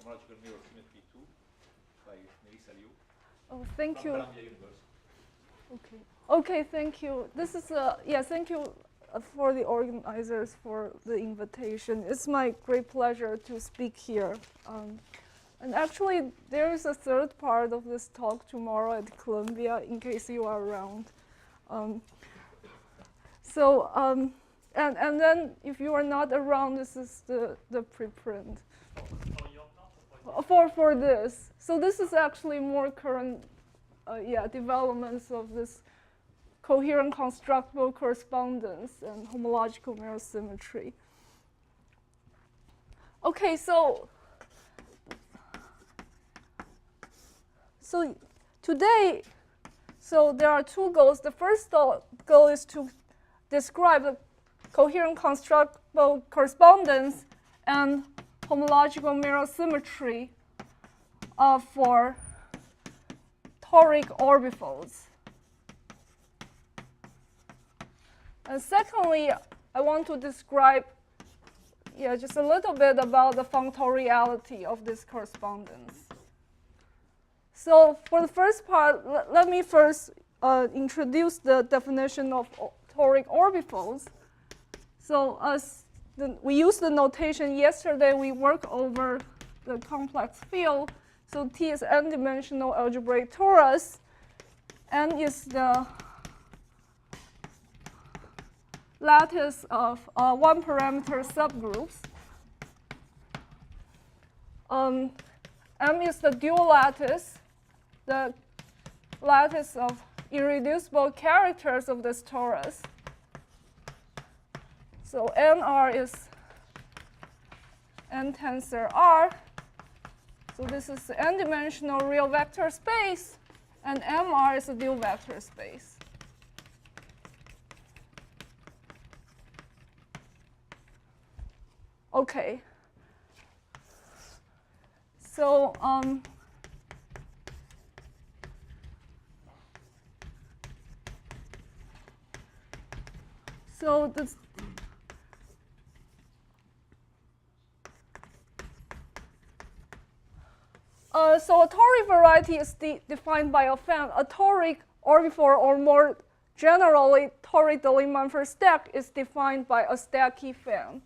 homological mirror symmetry 2 by Melissa Liu. Oh, thank you. Columbia University. Okay. Okay, thank you. This is thank you for the organizers for the invitation. It's my great pleasure to speak here. And actually, there is a third part of this talk tomorrow at Columbia, in case you are around. And then if you are not around, this is the preprint. For this. So this is actually more current developments of this coherent-constructible correspondence and homological mirror symmetry. Okay, so today, there are two goals. The first goal is to describe the coherent-constructible correspondence and homological mirror symmetry for toric orbifolds. And secondly, I want to describe just a little bit about the functoriality of this correspondence. So for the first part, let me first introduce the definition of toric orbifolds. So we used the notation yesterday, we worked over the complex field. So T is n-dimensional algebraic torus. N is the lattice of one-parameter subgroups. M is the dual lattice, the lattice of irreducible characters of this torus. So NR is n-tensor R. So this is the n-dimensional real vector space, and MR is a dual vector space. Okay. So this. So a toric variety is defined by a fan. A toric orbifold, or more generally, toric Deligne-Mumford stack is defined by a stacky fan.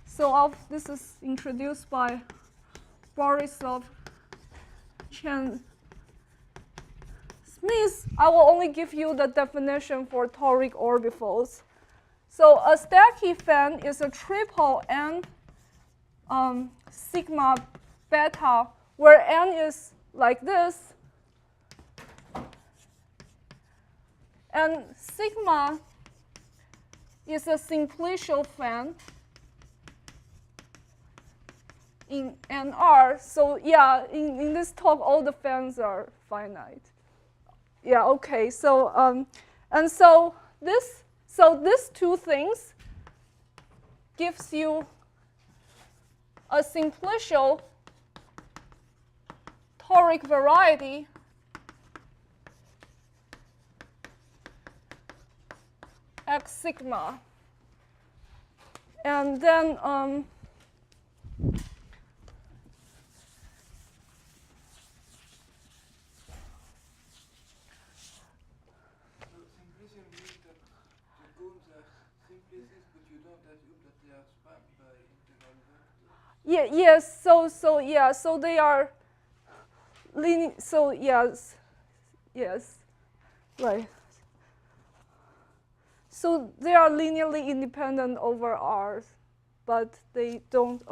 So this is introduced by Borisov, Chen, Smith. I will only give you the definition for toric orbifolds. So a stacky fan is a triple n sigma beta, where n is like this, and sigma is a simplicial fan in NR. So yeah, in this talk, all the fans are finite. Yeah, okay. So these two things gives you a simplicial toric variety x sigma, and then yes. So they are linear. So yes, right. So they are linearly independent over R, but they don't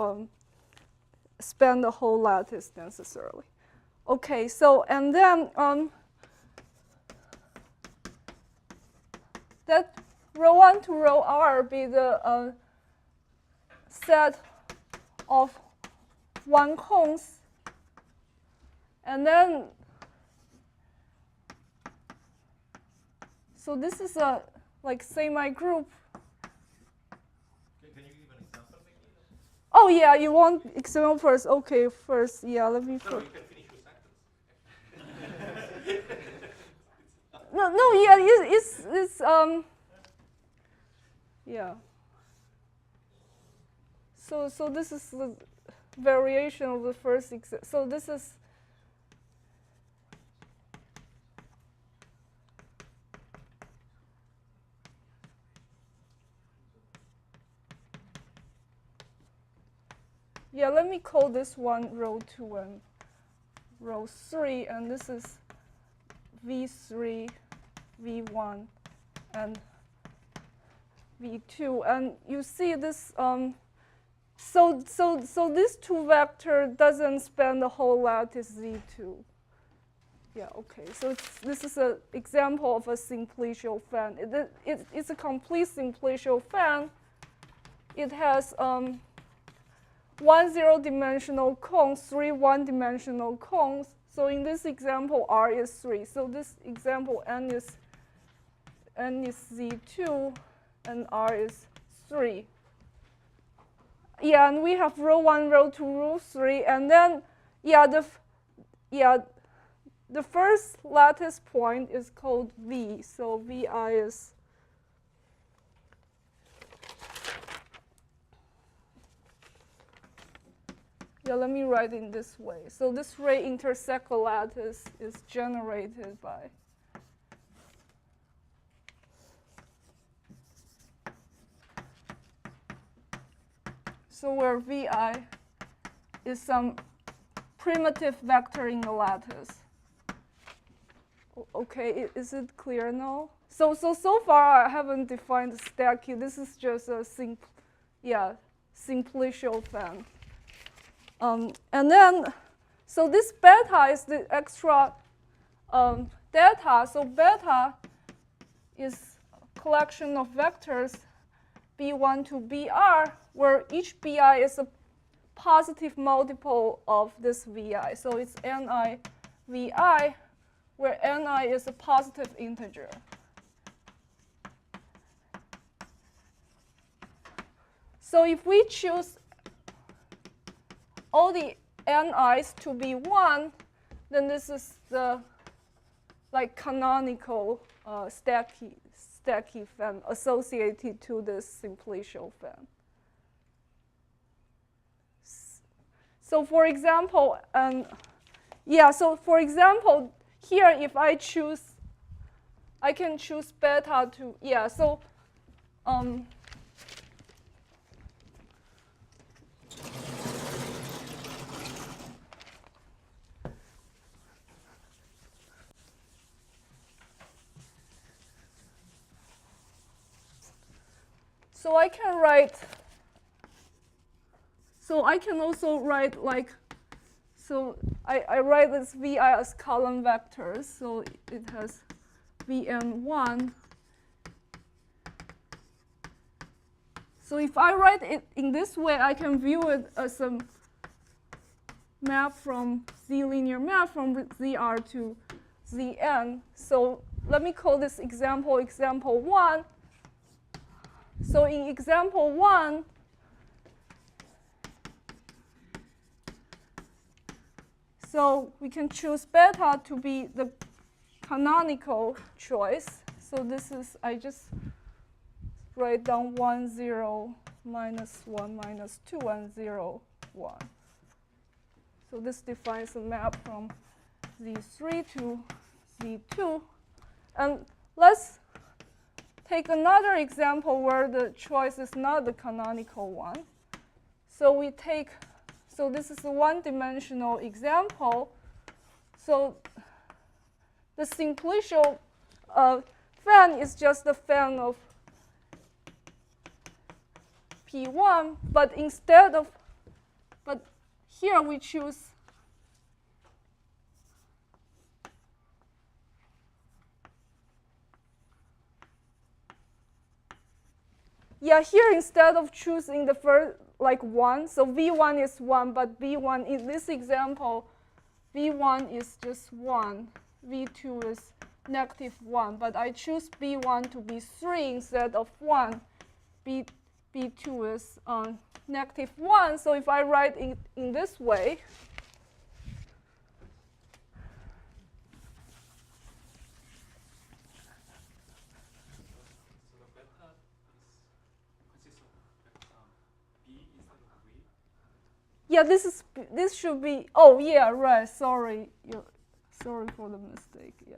span the whole lattice necessarily. Okay. So and then that rho 1 to rho R be the set of one cones, and then so this is a like semi-group. Can you give an example, maybe? Oh yeah, you want example first? Okay, first, yeah. Let me. No, you can finish your sentence. No, yeah, it's yeah. So this is variation of the first example. So this is let me call this one row 2 and row 3, and this is V3, V1, and V2. And you see this, so this 2 vector doesn't span the whole lattice Z2. Yeah, okay. So this is an example of a simplicial fan. It's a complete simplicial fan. It has 1 0-dimensional cones, 3 1-dimensional cones. So in this example, R is 3. So this example, N is Z2, and R is 3. Yeah, and we have row 1, row 2, row 3, and then the first lattice point is called V. So Vi is let me write it in this way. So this ray intersect the lattice is generated by where Vi is some primitive vector in the lattice. Okay, is it clear now? So far I haven't defined the stack here. This is just a simplicial fan. And then, so this beta is the extra data. So beta is a collection of vectors B1 to BR, where each BI is a positive multiple of this VI. So it's Ni Vi, where Ni is a positive integer. So if we choose all the Ni's to be 1, then this is the canonical stacky fan associated to this simplicial fan. So for example, here if I can choose beta to, so I can write, so I can also write I write this Vi as column vectors. So it has Vn1. So if I write it in this way, I can view it as a map from Z-linear map from ZR to Zn. So let me call this example 1. So in example 1, so we can choose beta to be the canonical choice. So this is, I just write down 1, 0, minus 1, minus 2, and 0, 1. So this defines a map from Z3 to Z2. And let's take another example where the choice is not the canonical one. So so this is a 1-dimensional example. So the simplicial fan is just the fan of P1, but here we choose here instead of choosing the first 1, so V1 is 1, but V1 in this example, V1 is just 1, V2 is -1, but I choose B1 to be 3 instead of 1. B2 is -1, so if I write in this way, Yeah, this should be. Oh yeah, right. Sorry, sorry for the mistake. Yeah.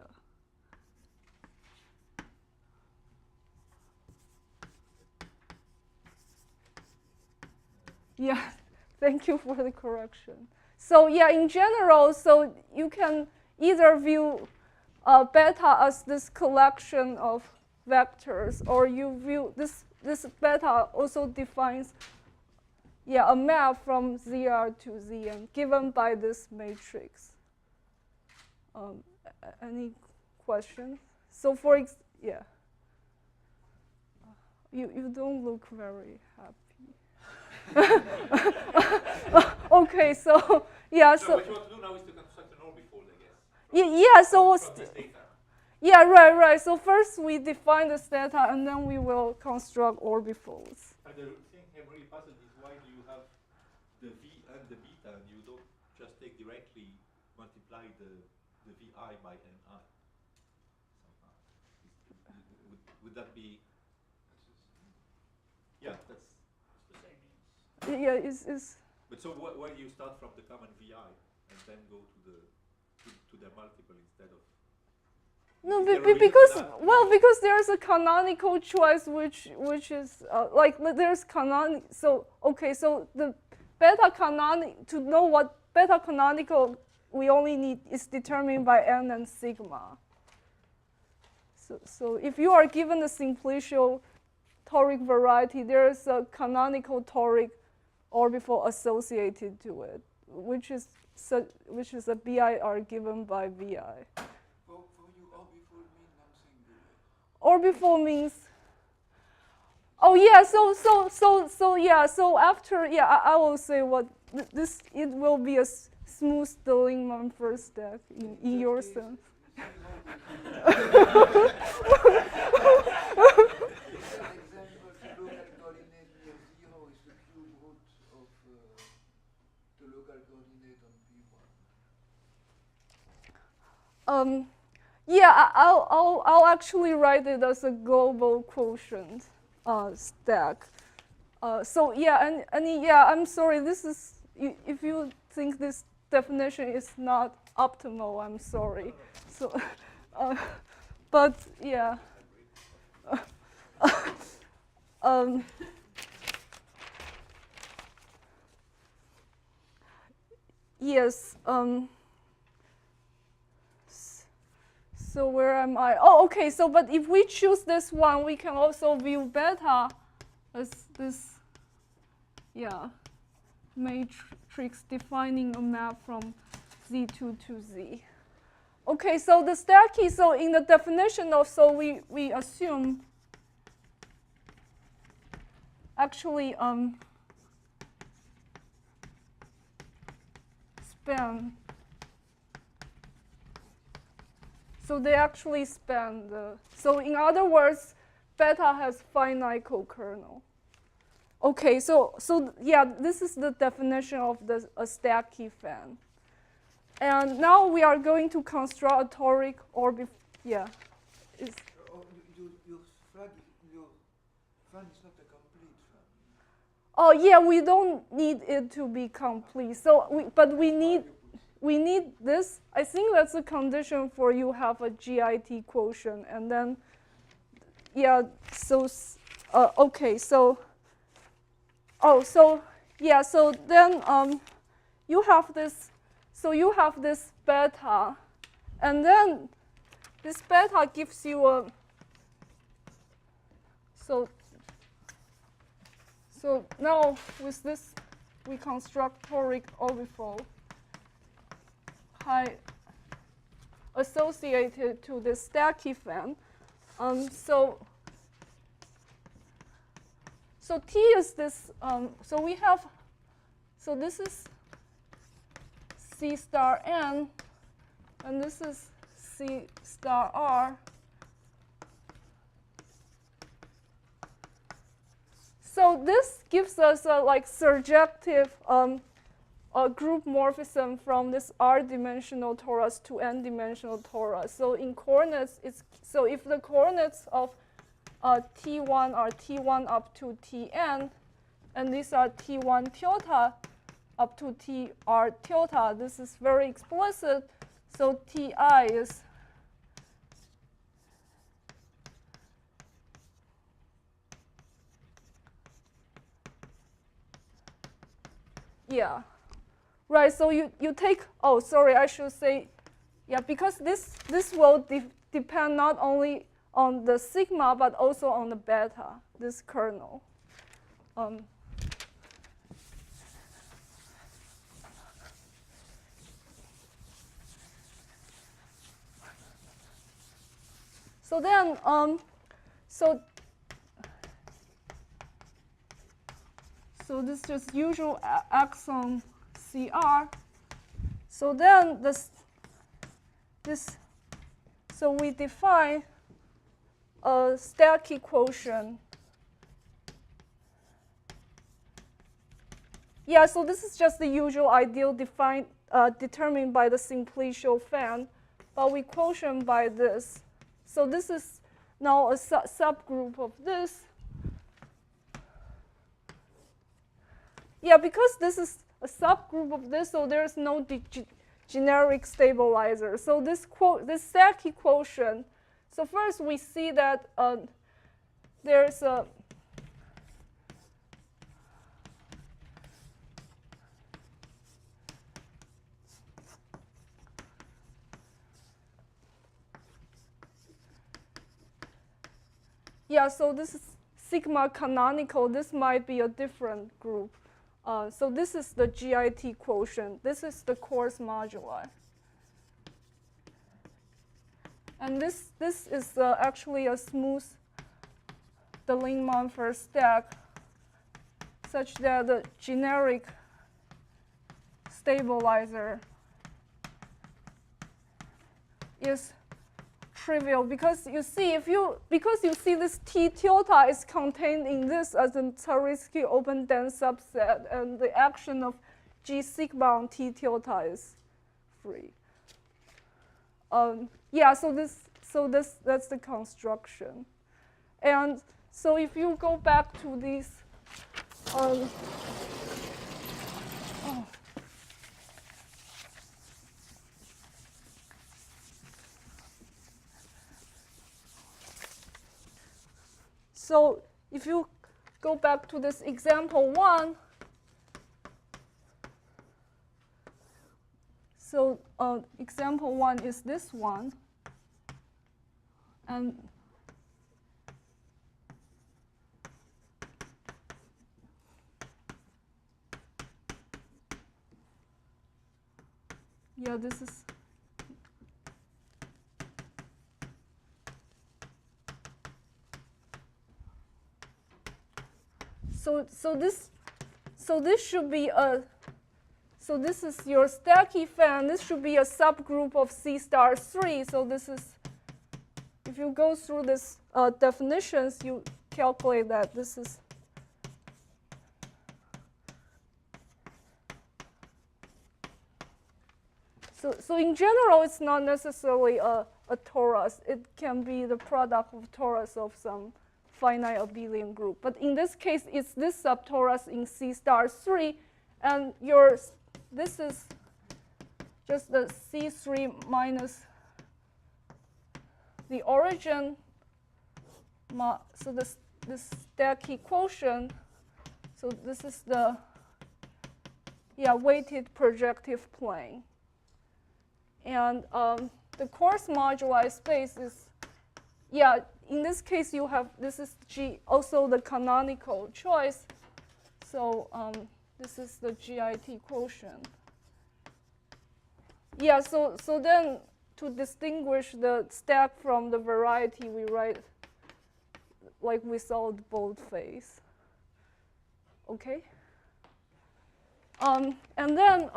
Yeah, thank you for the correction. So yeah, in general, so you can either view beta as this collection of vectors, or you view this beta also defines a map from ZR to Zn given by this matrix. Any questions? So you don't look very happy. Okay, so yeah, so what you want to do now is to construct an orbifold, I guess. Yeah, so From this data. yeah, right. So first we define this data, and then we will construct orbifolds. And the thing I'm really puzzled is why do you have the V and the beta, and you don't just take directly multiply the VI by NI? Somehow. Would that be? Yeah, that's the same. Yeah, is. But so why do you start from the common VI and then go to the multiple instead of? No, because there's a canonical choice which is like there's canonical. So okay, so the beta canonical, to know what beta canonical we only need is determined by n and sigma. So if you are given the simplicial toric variety, there is a canonical toric orbifold associated to it, which is a BIR given by VI. For you, orbifold means non-singular. Orbifold means. Oh yeah, so after I will say what this it will be a smooth Dillingman first stack in your sense. Yeah, I'll actually write it as a global quotient stack. So yeah, and yeah, I'm sorry. This is if you think this definition is not optimal, I'm sorry. So, but yeah. Yes. So where am I? Oh, okay. So, but if we choose this one, we can also view beta as this, matrix defining a map from Z2 to Z. Okay. So the stacky. So in the definition of we assume actually span. So they actually span the. So in other words, beta has finite co-kernel. Okay, so yeah, this is the definition of a stacky fan. And now we are going to construct a toric orbifold. Yeah. Your fan is not a complete fan. Oh yeah, we don't need it to be complete. So we need this. I think that's a condition for you have a GIT quotient, and then, yeah. So, okay. So, so then you have this. So you have this beta, and then this beta gives you a. So now with this, we construct toric orbifold associated to this stacky fan. So T is this. So we have. So this is C star n, and this is C star r. So this gives us a surjective group morphism from this r-dimensional torus to n-dimensional torus. So in coordinates, so if the coordinates of T1 are T1 up to Tn, and these are T1 tilde, up to T R tilde. This is very explicit. So Ti is right. So you take, oh, sorry, I should say, because this will depend not only on the sigma, but also on the beta, this kernel. So then, so this is just usual axon CR. So then so we define a static quotient. Yeah, so this is just the usual ideal determined by the simplicial fan, but we quotient by this. So this is now a subgroup of this. Yeah, because this is a subgroup of this, so there's no generic stabilizer. So this static quotient. So first we see that there's a so this is sigma canonical. This might be a different group. So this is the GIT quotient. This is the coarse moduli. And this is actually a smooth Deligne-Mumford stack such that the generic stabilizer is trivial, because you see this T tilde is contained in this as a Taritsky open dense subset, and the action of G sigma on T tilde is free. That's the construction. And so if you go back to these so if you go back to this example 1, so example 1 is this one, and this is so this should be a, so this is your stacky fan. This should be a subgroup of C star 3. So this is, if you go through this definitions, you calculate that this is so in general, it's not necessarily a torus. It can be the product of torus of some finite abelian group. But in this case, it's this subtorus in C star 3, and this is just the C3 minus the origin. So this stacky quotient. So this is the weighted projective plane. And the coarse moduli space is, in this case you have, this is G, also the canonical choice. So this is the GIT quotient. So then to distinguish the stack from the variety, we write like without boldface. Okay? And then,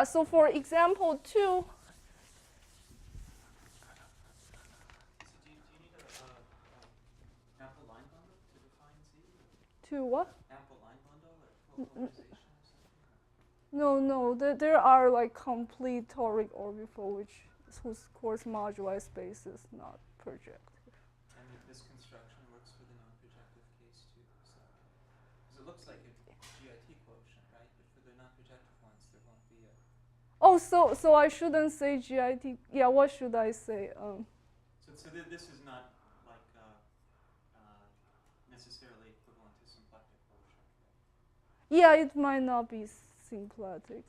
so for example 2, So do you need a ample line bundle to define Z? to what? Ample line bundle or polarization or something? No, there are like complete toric orbifold whose coarse moduli space is not projective. And this construction works for the non-projective case too. Because it looks like Oh, so I shouldn't say GIT. Yeah, what should I say? So this is not like necessarily equivalent to symplectic quotient, right? Yeah, it might not be symplectic.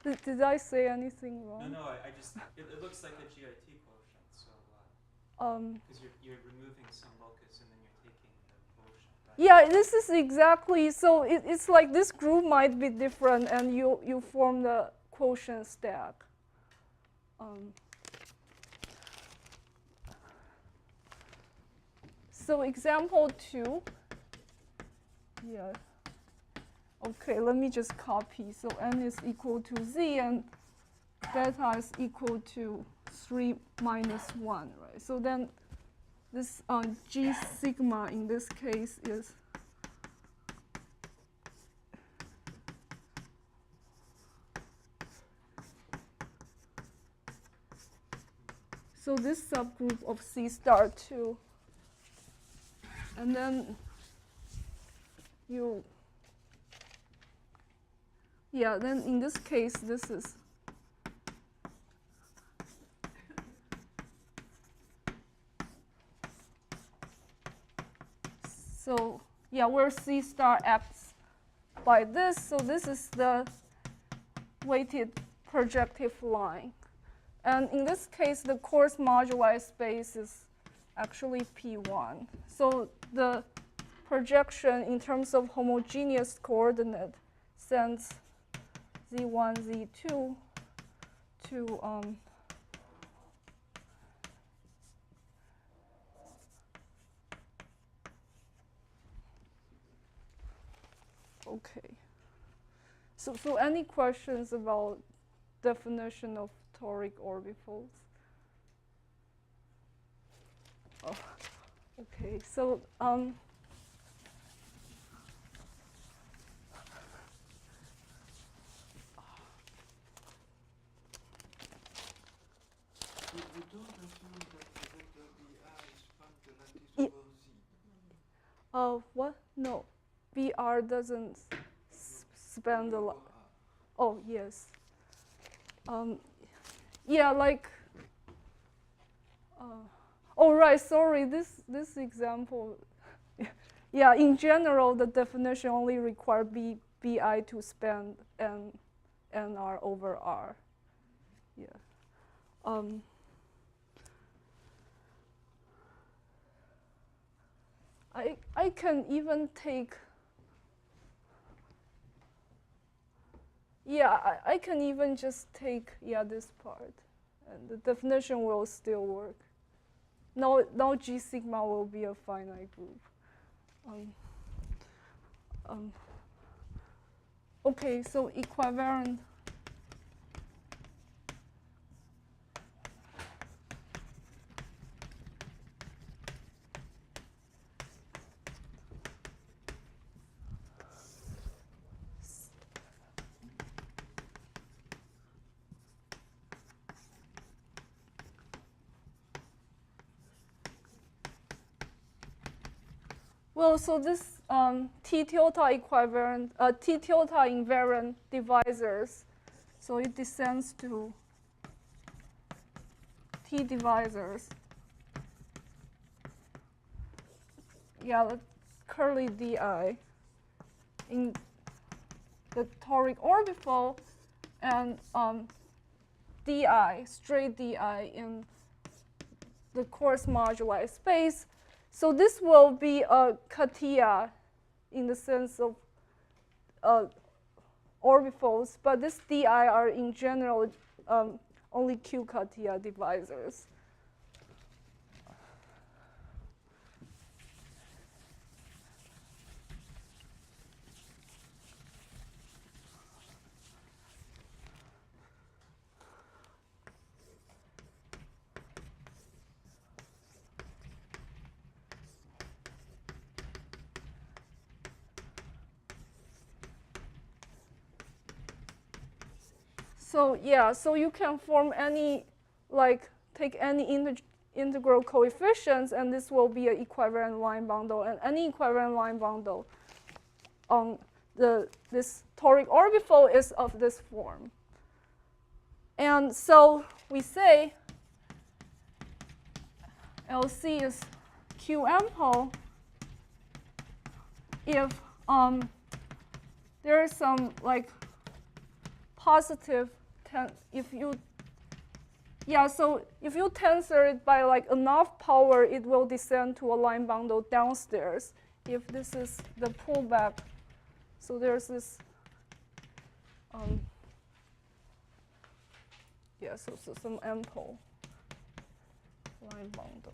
Did I say anything No, wrong? no, I just, it looks like a GIT quotient, so, because you're removing some locus and then you're taking the quotient, right? Yeah, this is exactly, so it's like this group might be different and you form the quotient stack. So example 2, yeah. Okay, let me just copy. So n is equal to z and beta is equal to 3 minus 1, right? So then this g sigma in this case is so this subgroup of C star 2. And then then in this case, this is so where C star acts by this. So this is the weighted projective line. And in this case, the coarse moduli space is actually P1. So the projection in terms of homogeneous coordinate sends Z1, Z2 to okay. So any questions about definition of toric orbitals? Oh, okay. So You don't assume that the vector BR is functional over Z. what? No, BR doesn't span the line. Oh yes. Yeah, like. Oh right, sorry. This example. Yeah, in general, the definition only requires BI to span NR over R. Yeah. I can even take. Yeah, I can even just take this part, and the definition will still work. Now G sigma will be a finite group. Okay, so equivariant. Well, so this T tilde equivariant, T tilde invariant divisors, so it descends to T divisors. Yeah, the curly DI in the toric orbital and DI, straight DI in the coarse moduli space. So this will be a Katia in the sense of orbitals, but this DI are in general only Q Katia divisors. So yeah, so you can form any, like take any integral coefficients, and this will be an equivariant line bundle, and any equivariant line bundle on this toric orbital is of this form. And so we say LC is Q ample if there is some like positive if you so if you tensor it by like enough power, it will descend to a line bundle downstairs. If this is the pullback, so there's this so some ample line bundle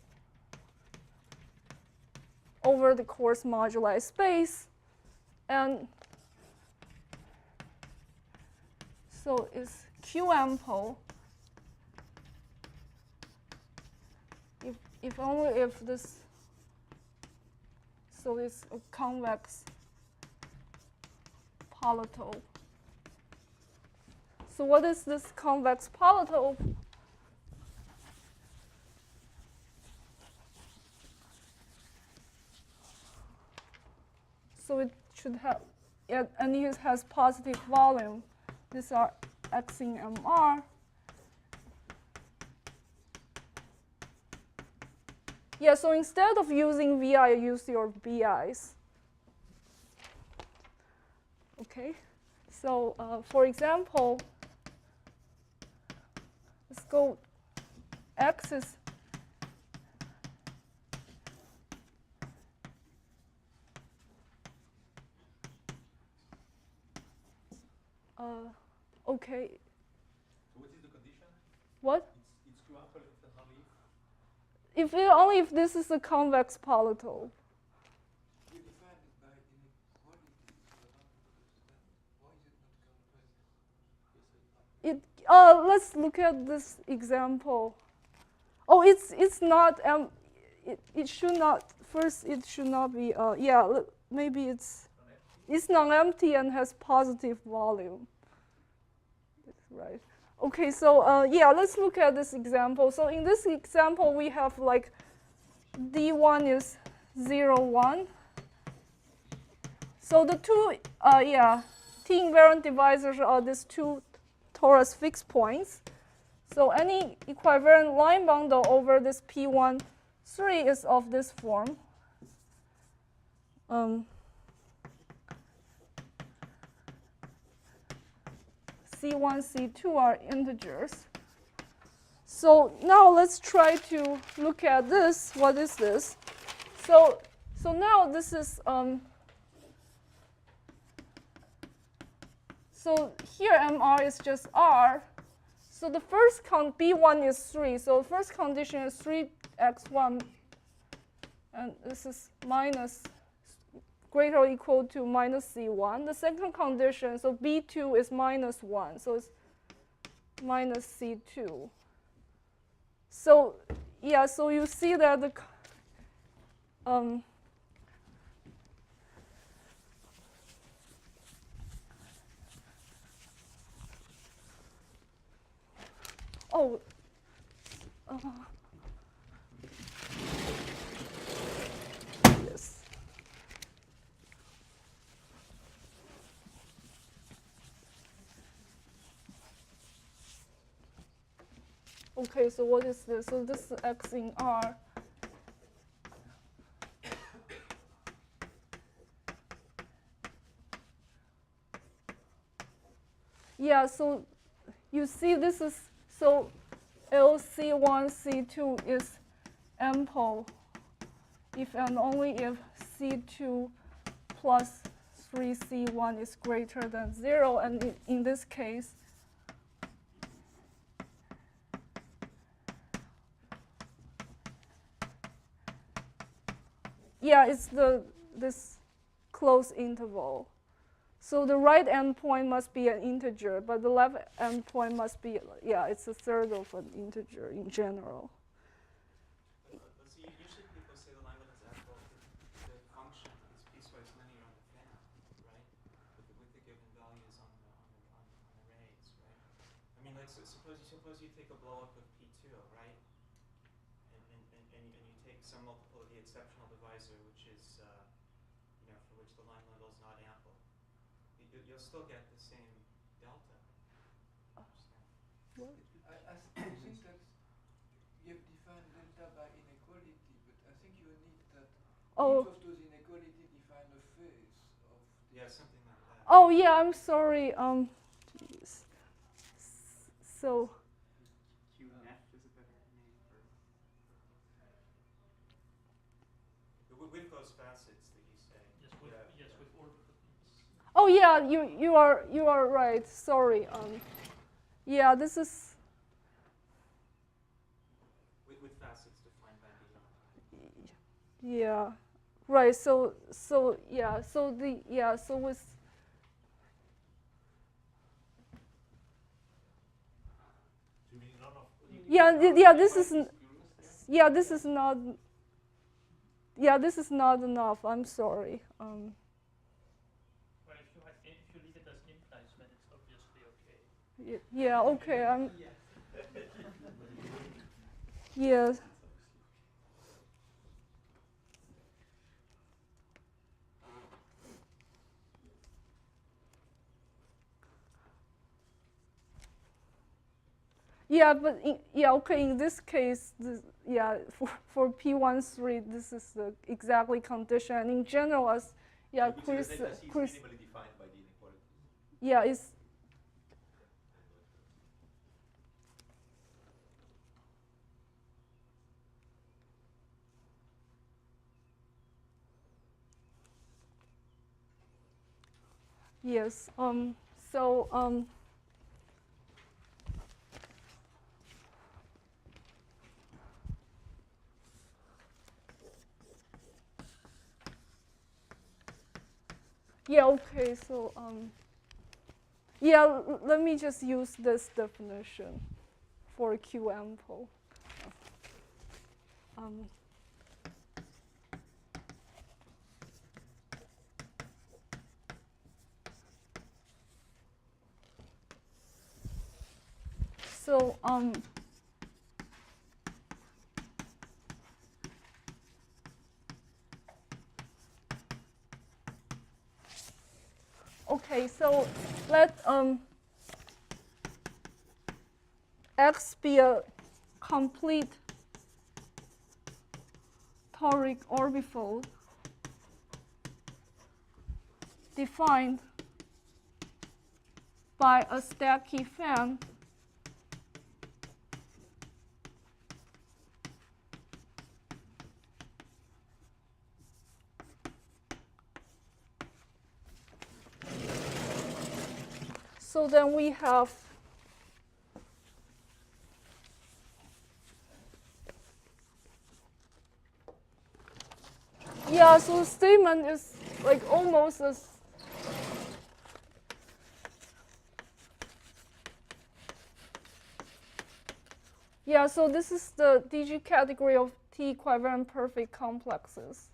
over the coarse moduli space, and so it's Q ample if only if this, so it's a convex polytope. So what is this convex polytope? So it should have, and it has positive volume. These are X in MR. Yeah, so instead of using VI, use your BIs. Okay, so for example, let's go, X is okay. So what is the condition? What? It's Q ample if Only if this is a convex polytope. You define it by inequality, so I don't understand. Why is it not convex? Let's look at this example. Oh, it's not it should not, first it should not be maybe it's non-empty and has positive volume. That's right. Okay, so let's look at this example. So in this example, we have like D1 is 0, 1. So the two T-invariant divisors are these two torus fixed points. So any equivariant line bundle over this P1, 3 is of this form. C1, C2 are integers. So now let's try to look at this. What is this? So now this is so here MR is just R. So the first B1 is 3. So the first condition is 3x1, and this is minus greater or equal to minus C1. The second condition, so B2 is minus 1, so it's minus C2. So so you see that the yes. Okay, so what is this? So this is X in R. Yeah, so you see this is, so LC1, C2 is ample if and only if C2 plus 3C1 is greater than 0, and in this case, it's this closed interval. So the right endpoint must be an integer, but the left endpoint must be, it's a third of an integer in general. So usually people say the line limit is ample if the function is piecewise linear on the fan, right? With the given values on arrays, right? I mean, like, so suppose you take a blow up of P2, right? And you take some multiple of the exceptional divisor, which is, for which the line limit is not ample. You'll still get the same delta. I think that you have defined delta by inequality, but I think you need that Oh. each of those inequality define a phase of the Yeah, something like that. Oh yeah, I'm sorry. Geez. So QF is a better name for. With those facets that you say. Yes, with orbitals. oh yeah, you are right. Sorry. Yeah, this is. With facets defined by the. Yeah, right. So yeah. So with. You mean none of? Yeah, this is. Yeah, this is not. Yeah, this is not enough. I'm sorry. Well, if you leave it as implies, then it's obviously okay. Yeah. Okay. I'm. Yeah. Yeah, but okay. In this case, for P13, this is the exactly condition. And in general, as Chris, Is minimally defined by the inequality. yeah, it's. Yes. So. Yeah, okay, so, let me just use this definition for Q ample. So, okay, so let X be a complete toric orbifold defined by a stacky fan so then we have so the statement is like almost as so this is the DG category of T equivalent perfect complexes.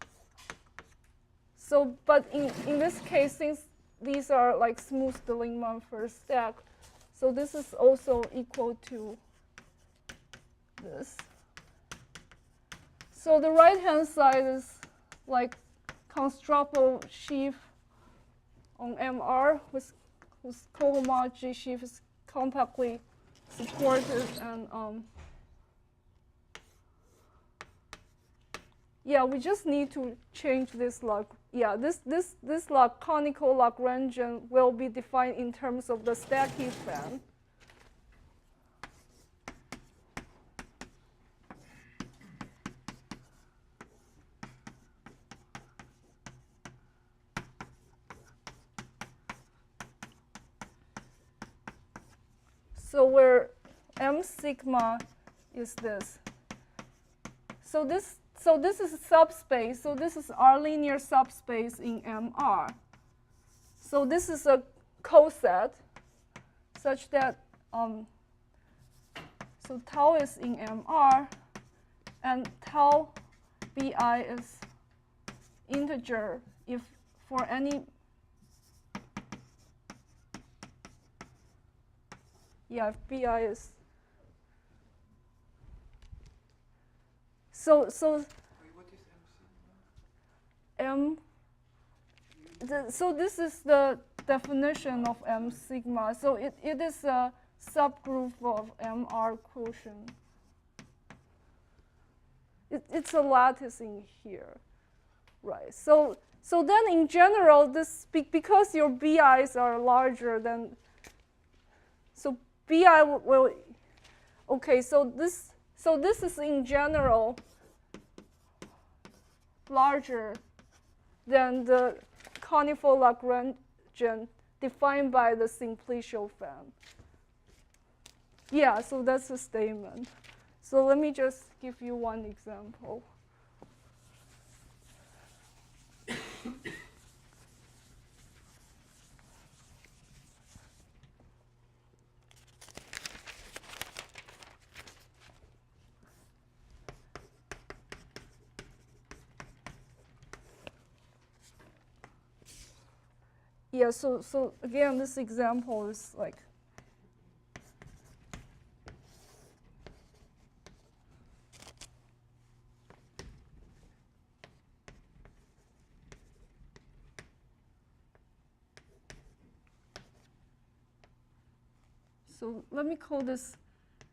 So, but in this case, since these are like smooth Delignman first stack, so this is also equal to this. So the right-hand side is like constructible sheaf on MR whose cohomology sheaf is compactly supported, and we just need to change this log. This conical Lagrangian will be defined in terms of the stacky fan. So where M sigma is this. So this is a subspace. So this is our linear subspace in MR. So this is a coset such that so tau is in MR and tau bi is integer if for any if bi is so Wait, what is M sigma? so this is the definition of M sigma. So it is a subgroup of MR quotient. It's a lattice in here, right? So then in general, this because your BIs are larger than, so BI will okay. So this is in general larger than the conical Lagrangian defined by the simplicial fan. Yeah, so that's a statement. So let me just give you one example. Yeah, so again, this example is like, so let me call this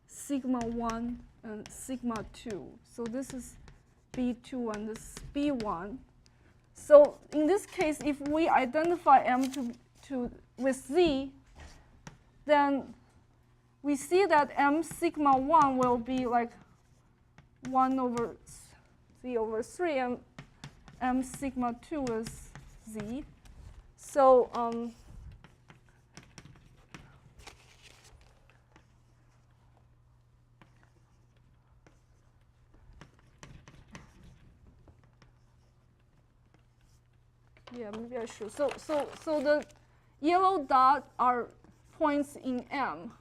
sigma 1 and sigma 2. So this is B2 and this is B1. So in this case, if we identify M with Z, then we see that M sigma 1 will be like 1 over Z over 3, and M sigma 2 is Z. So yeah, maybe I should. So the yellow dot are points in M.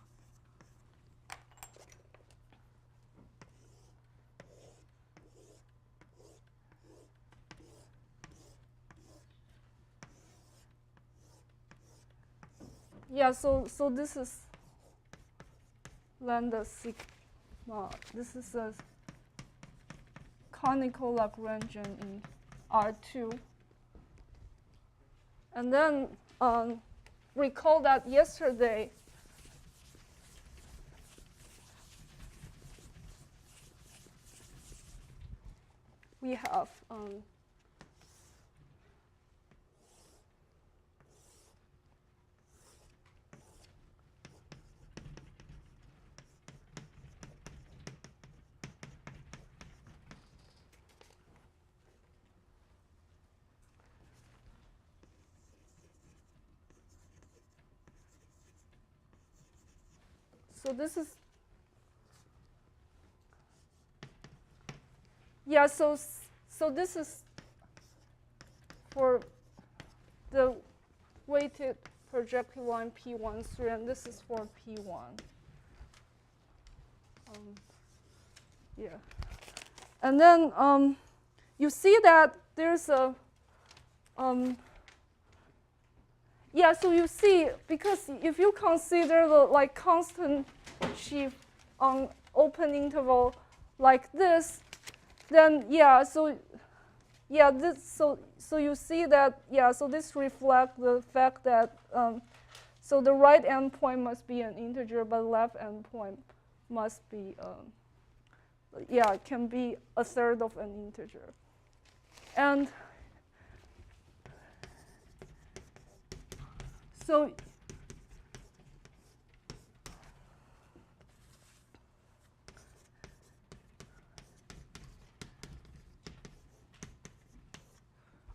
Yeah, so this is lambda sigma. This is a conical Lagrangian in R2. And then recall that yesterday we have so this is, yeah, so this is for the weighted projective line P13, and this is for P1. Yeah. And then you see that there's a, yeah, so you see, because if you consider the like constant sheaf on open interval like this, then yeah, so yeah, this so you see that yeah, so this reflects the fact that so the right endpoint must be an integer, but left endpoint must be yeah, it can be a third of an integer, and so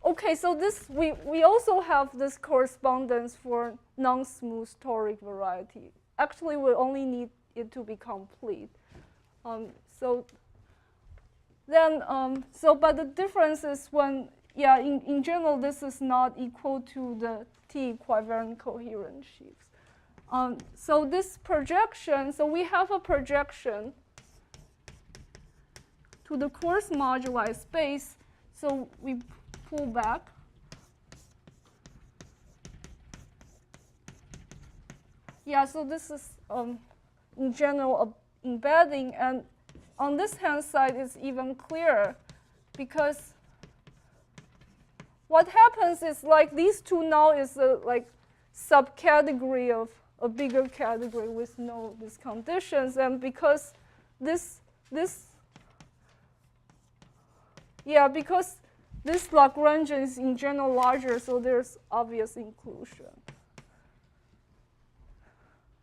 okay, so this we also have this correspondence for non-smooth toric variety. Actually, we only need it to be complete. So then but the difference is when yeah, in general, this is not equal to the T-equivalent coherent sheaves. So this projection, so we have a projection to the coarse moduli space. So we pull back. Yeah, so this is in general embedding, and on this hand side is even clearer, because what happens is like these two now is a like subcategory of a bigger category with no these conditions, and because this Lagrangian is in general larger, so there's obvious inclusion.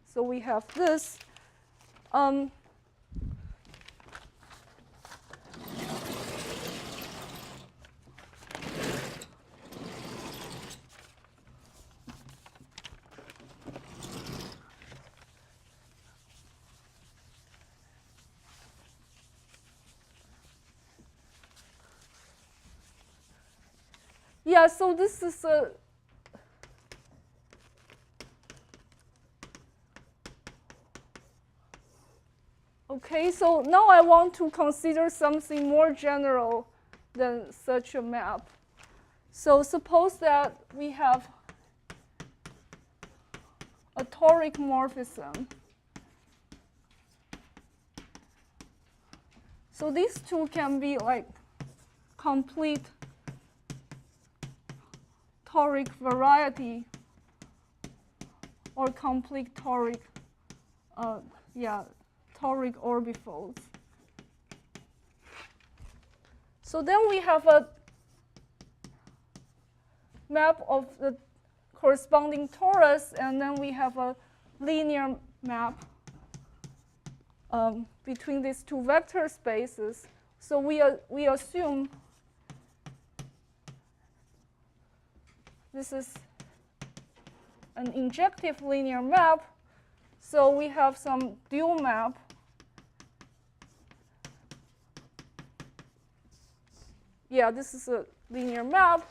So we have this. Yeah, so this is a okay, so now I want to consider something more general than such a map. So suppose that we have a toric morphism. So these two can be like complete toric variety or complete toric, toric orbifolds. So then we have a map of the corresponding torus, and then we have a linear map between these two vector spaces. So we assume this is an injective linear map. So we have some dual map. Yeah, this is a linear map.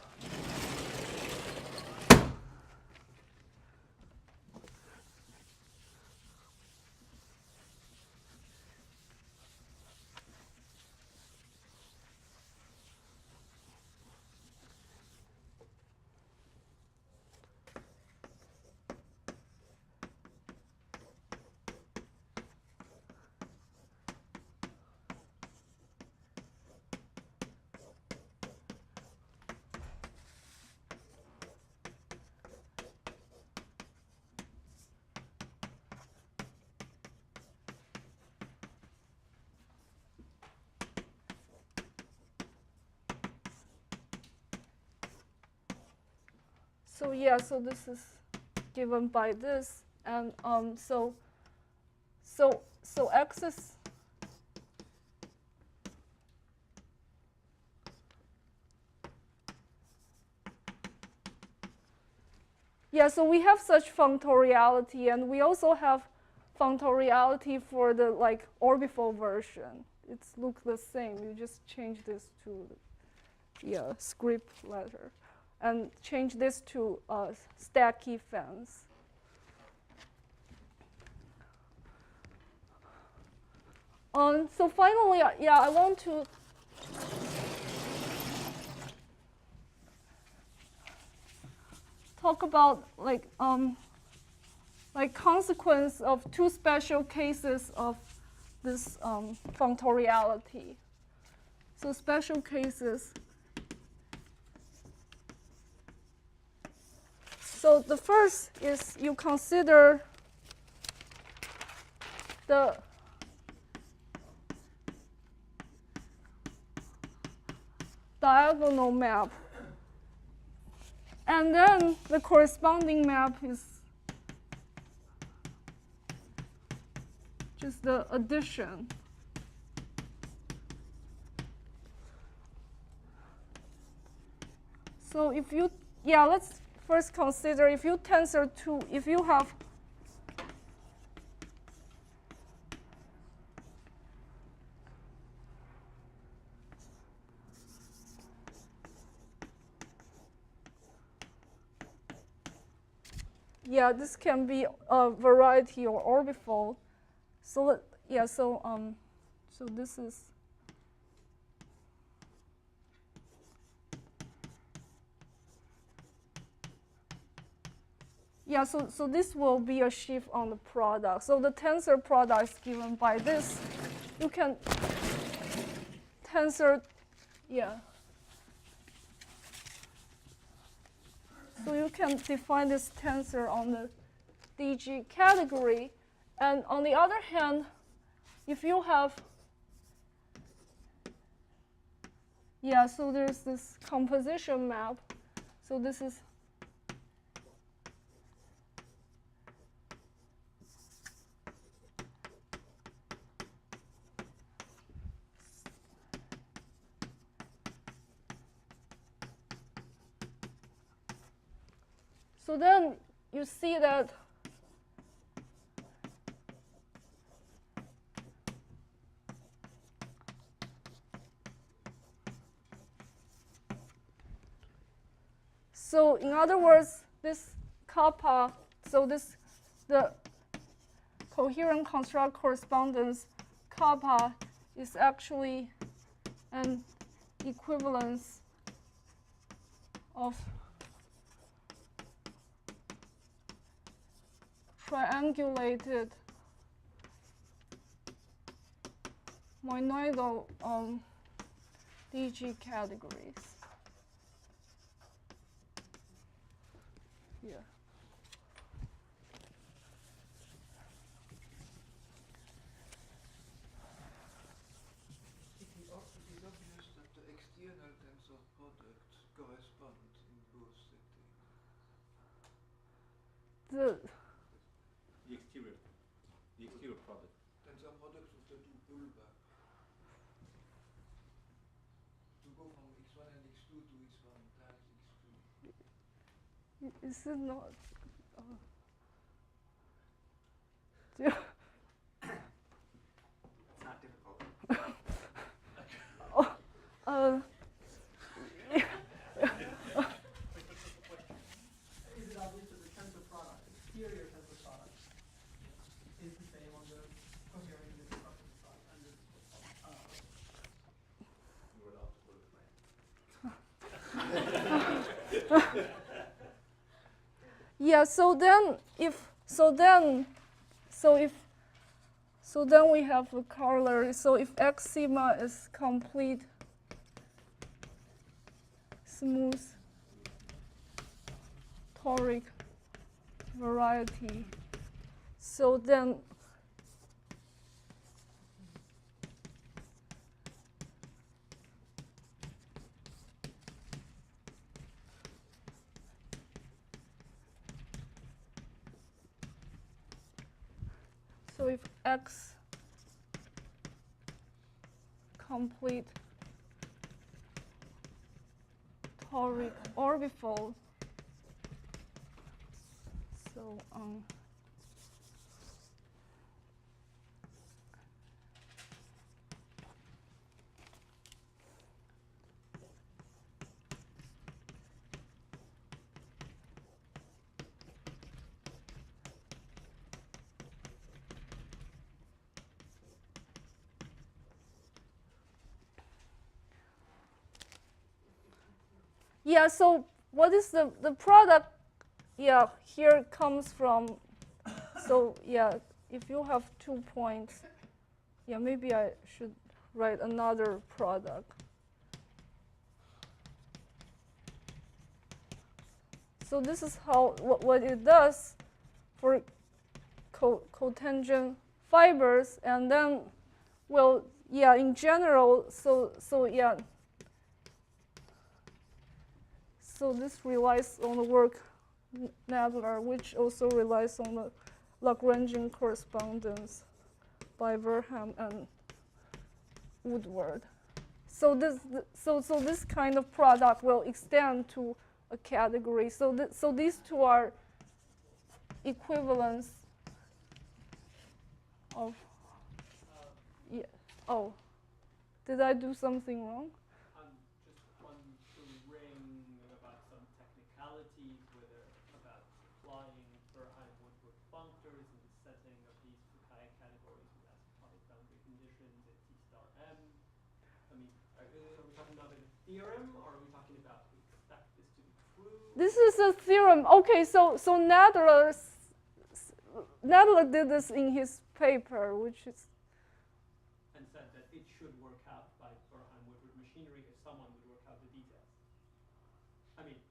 So yeah, so this is given by this, and so X is so we have such functoriality, and we also have functoriality for the like orbifold version. It's look the same. You just change this to script letter, and change this to stacky fence. So finally, I want to talk about like consequence of two special cases of this functoriality. So special cases. So the first is you consider the diagonal map, and then the corresponding map is just the addition. So if you, let's first consider if you tensor two, if you have this can be a variety or orbifold. So so this is so this will be a sheaf on the product. So the tensor product is given by this. You can tensor, So you can define this tensor on the DG category. And on the other hand, if you have, so there's this composition map. So this is so then you see that so in other words, this kappa, so the coherent construct correspondence kappa is actually an equivalence of triangulated monoidal DG categories. Here. It is obvious that the external tensor products correspond in both settings. The exterior product. Tensor products of the two bulba. To go from x1 and x2 to x1 times x2. is it not? It's not difficult. Is it obvious that the tensor product, exterior tensor product, is the same on the coherent and constructible side? And this is You were allowed to go to plan. Yeah, so then we have a corollary. So if X sigma is complete smooth toric variety, so then so if X complete toric orbifold, so so what is the product? Here comes from, so if you have 2 points, maybe I should write another product. So this is how what it does for cotangent fibers, and then, well, in general, so this relies on the work Nadler, which also relies on the Lagrangian correspondence by Verham and Woodward. So this kind of product will extend to a category. So these two are equivalents of Oh, did I do something wrong? just wondering about some technicalities, whether about applying Verheim-Woodward functors in the setting of these Fukaya categories with asymptotic boundary conditions at T star M. I mean, are we talking about a theorem, or are we talking about we expect this to be true? This is a theorem. Okay, so Nadler did this in his paper, which is. And said that it should work out by Verheim-Woodward machinery if someone would work out the details. I mean,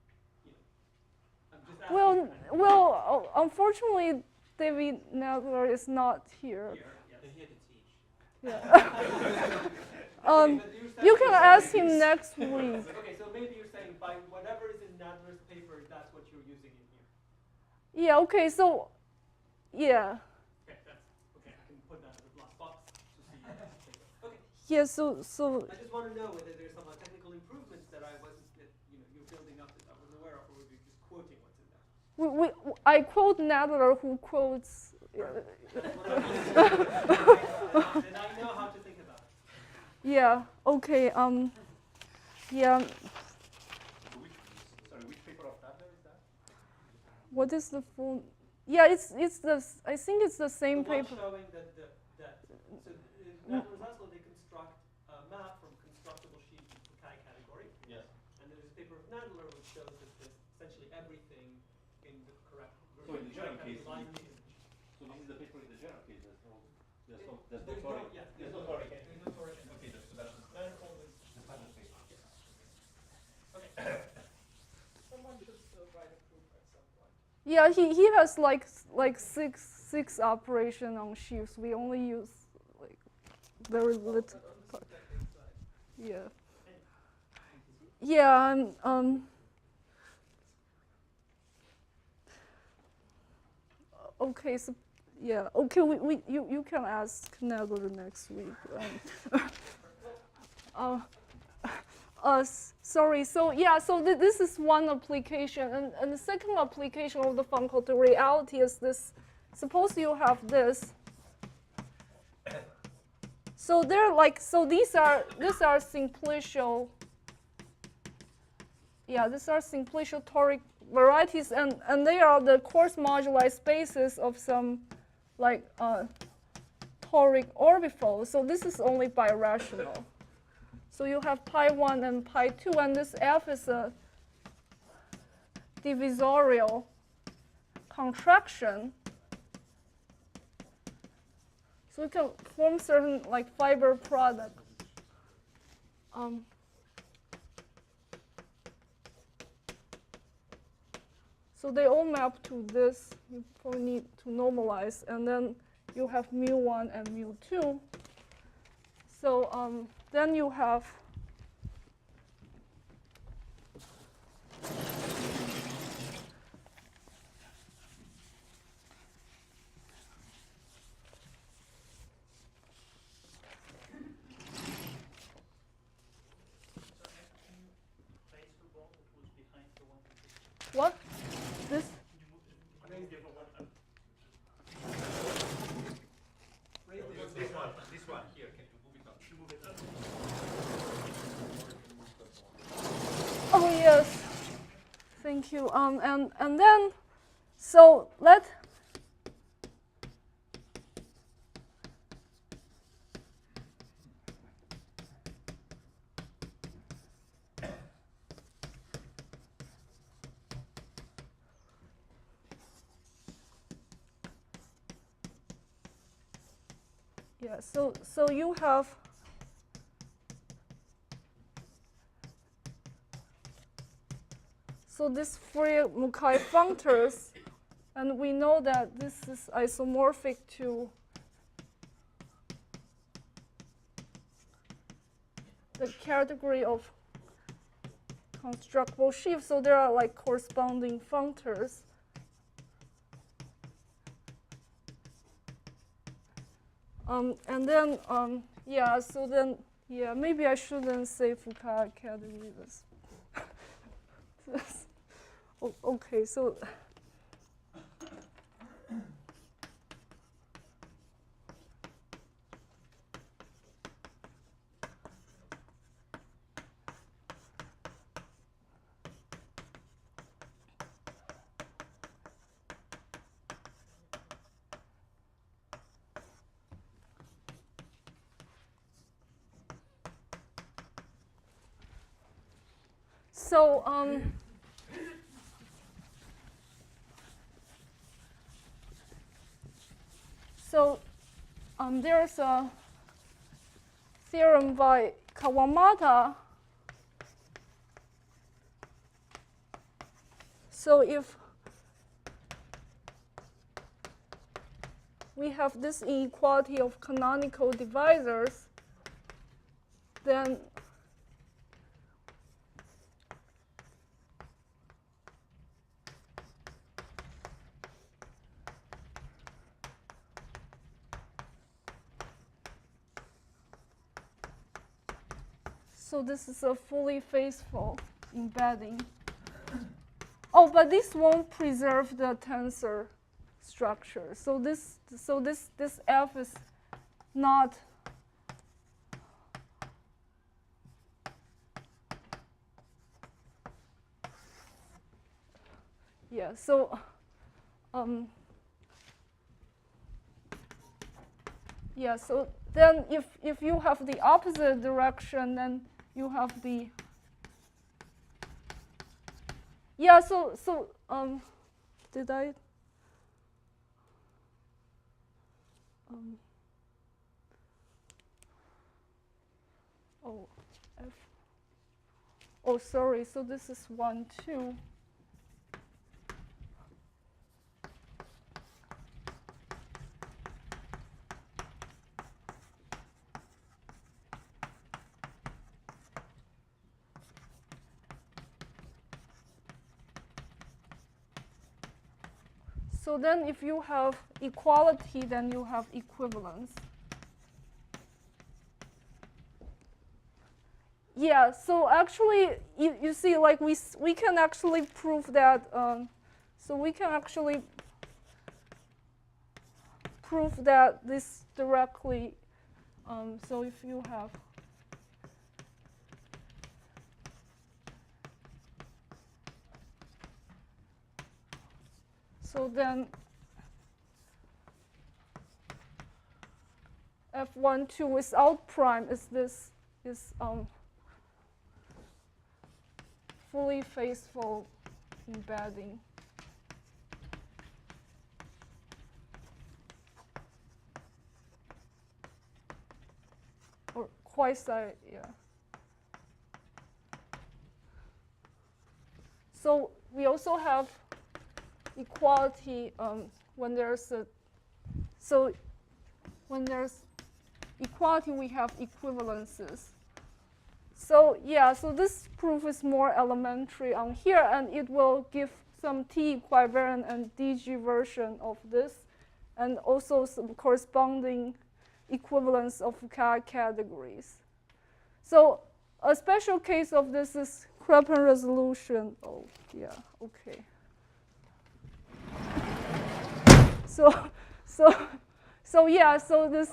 I'm just asking. Well, unfortunately, David Nadler is not here. Here, yes. They're here to teach. Yeah. Okay, but you're saying You can that- ask him next week. Okay, so maybe you're saying by whatever is in Nadler's paper, that's what you're using in here. Yeah, okay, so, yeah. Okay, okay, I can put that in the black box to see Nadler's paper. Okay, Yeah, so I just want to know whether there's some technical improvements that I wasn't, that, you're building up that I wasn't aware of, or were you just quoting what's in there? I quote Nadler, who quotes. That's what I mean. Then I know how to think about it. Yeah, okay, yeah, Which paper of Nadler is that? what is the full? Yeah, it's the, I think it's the same The one paper. showing that so in Nadler's Oslo they construct a map from constructible sheets into chi category. Yes. And there's a paper of Nadler which shows that there's essentially everything in the correct So in the general correct case, line in the image. So this is the paper in the general case. There's no There's toric. yeah, There's no toric. There's no toric. Okay, that's the Manifold is standard paper. okay. Someone should write a proof at some point. Yeah, he has like six operation on sheaves. We only use like very little. But on the synthetic side. Yeah. Yeah, okay, so yeah, okay, you can ask Nadler next week. Sorry. So yeah, so this is one application, and the second application of the functional reality is this. Suppose you have this. So they're like, so these are simplicial. Yeah, these are simplicial toric varieties, and they are the coarse moduli spaces of some like toric orbifold. So this is only birational. So you have pi 1 and pi 2, and this F is a divisorial contraction. So we can form certain like fiber product. So they all map to this. You probably need to normalize, and then you have mu1 and mu2. So then you have what? This? This one here. Can you move it up? Oh yes, thank you. And then, so let. Yeah, so you have this Fourier Mukai functors, and we know that this is isomorphic to the category of constructible sheaves. So there are like corresponding functors. And then, yeah, so then, yeah, maybe I shouldn't say Fukaya category. Okay, so. So, there's a theorem by Kawamata. So if we have this inequality of canonical divisors, then so this is a fully faithful embedding. Oh, but this won't preserve the tensor structure. So this F is not. Yeah. So yeah. So then, if you have the opposite direction, then you have the. Yeah, so did I? Oh, F. Oh, sorry. So this is 1, 2. So then if you have equality, then you have equivalence. Yeah, so actually, you see, like we can actually prove that, so we can actually prove that this directly, so if you have, so then F12 without prime is this is fully faithful embedding. Or quasi, yeah. So we also have equality when there's a, so when there's equality, we have equivalences. So yeah, so this proof is more elementary on here, and it will give some T equivariant and DG version of this, and also some corresponding equivalence of categories. So a special case of this is Kreppen resolution. Oh yeah, okay. So yeah, so this.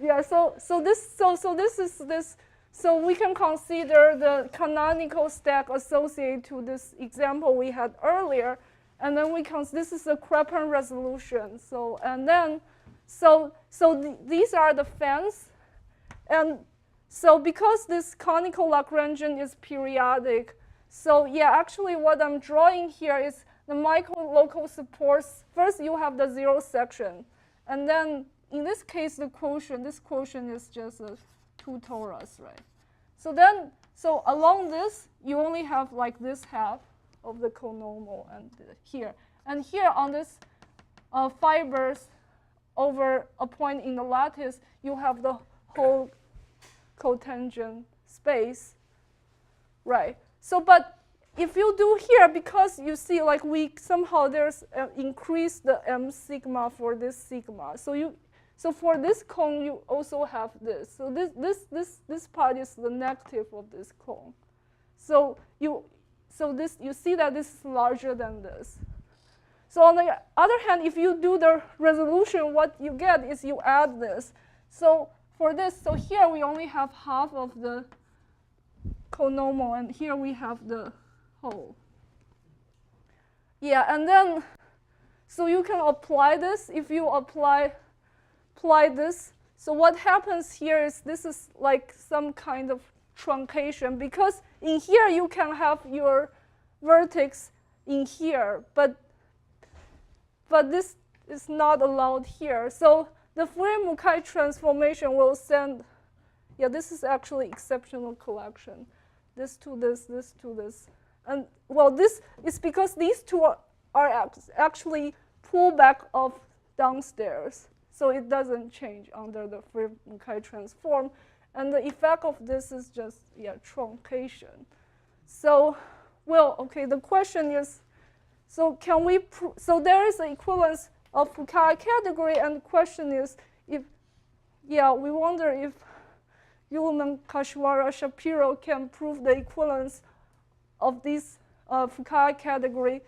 Yeah, so this is this. So we can consider the canonical stack associated to this example we had earlier, and then we can. This is a Kreppen resolution. So and then, these are the fans, and so because this conical Lagrangian is periodic, so yeah, actually what I'm drawing here is the micro-local supports. First, you have the zero section, and then in this case, the quotient, this quotient is just a 2 torus, right? So then, so along this, you only have like this half of the conormal and here. And here on this fibers over a point in the lattice, you have the whole cotangent space, right? So, but if you do here, because you see like we somehow there's increase the m sigma for this sigma. So for this cone, you also have this. So this part is the negative of this cone. So you see that this is larger than this. So on the other hand, if you do the resolution, what you get is you add this. So for this, so here we only have half of the conormal, and here we have the whole. Yeah, and then so you can apply this. If you apply this, so what happens here is this is like some kind of truncation, because in here you can have your vertex in here, but this is not allowed here. So the Fourier-Mukai transformation will send, yeah, this is actually exceptional collection. This to this, this to this. And well, this is because these two are actually pullback of downstairs. So it doesn't change under the Fourier transform. And the effect of this is just, truncation. So, well, okay, the question is, so can we, so there is an equivalence of Fukaya category, and the question is if, we wonder if Ullmann, Kashiwara, Shapiro can prove the equivalence of these Fukaya category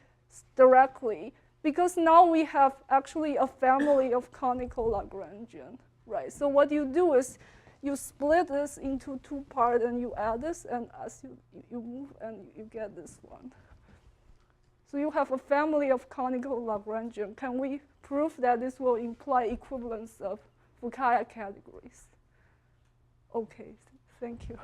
directly, because now we have actually a family of conical Lagrangian, right? So what you do is you split this into two parts and you add this, and as you move and you get this one. So you have a family of conical Lagrangian. Can we prove that this will imply equivalence of Fukaya categories? Okay, thank you.